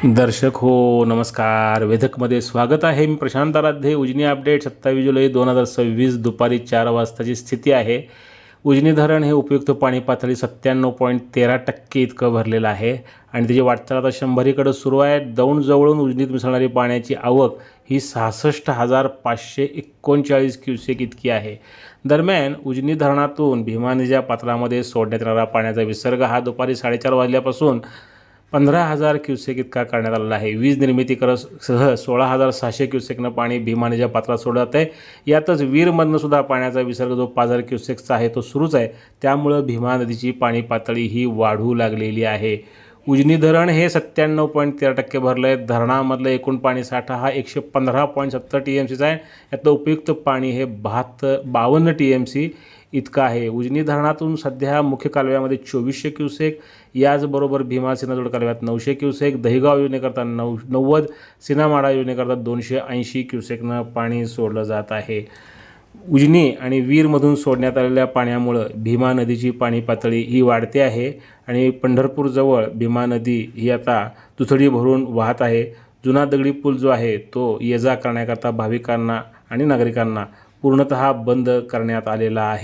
दर्शक हो नमस्कार. वेधकमध्ये स्वागत आहे. मी प्रशांत आराध्य. उजनी अपडेट 27 जुलै 2026 दुपारी 4 वाजताची स्थिती आहे. उजनी धरण हे उपयुक्त पाणी पातळी 97.13% इतकं भरलेलं आहे आणि त्याची वाटचाल आता 100कडे सुरू आहे. दौंडजवळून उजनीत मिसळणारी पाण्याची आवक ही 66,539 क्युसेक इतकी आहे. दरम्यान उजनी धरणातून भीमा नदीच्या पात्रामध्ये सोडण्यात येणारा पाण्याचा विसर्ग हा दुपारी 4:30 वाजल्यापासून 15,000 क्युसेक इतका करण्यात आलेला आहे. वीज निर्मितीसह 16,600 क्युसेकनं पाणी भीमा नदीच्या पात्रात सोडलं जातं आहे. यातच वीरमधनं सुद्धा पाण्याचा विसर्ग जो 5,000 क्युसेकचा आहे तो सुरूच आहे. त्यामुळं भीमा नदीची पाणी पातळी ही वाढू लागलेली आहे. उजनी धरण हे 97.13% भरलं आहे. धरणामधलं एकूण पाणी साठा हा 115.70 TMCचा आहे. यातलं उपयुक्त पाणी हे 52 TMC इतकं आहे. उजनी धरणातून सध्या मुख्य कालव्यामध्ये 2400 क्युसेक, याचबरोबर भीमा सिन्नरजोड कालव्यात 900 क्युसेक, दहिगाव योजनेकरता 90, सिनामाडा योजनेकरता 280 क्युसेकनं पाणी सोडलं जात आहे. उजनी आणि वीरमधून सोडण्यात आलेल्या पाण्यामुळं भीमा नदीची पाणी पातळी ही वाढते आहे आणि पंढरपूरजवळ भीमा नदी ही आता दुथडी भरून वाहत आहे. जुना दगडी पूल जो आहे तो ये जा करण्याकरता भाविकांना आणि नागरिकांना पूर्णतः बंद करण्यात आलेला आहे.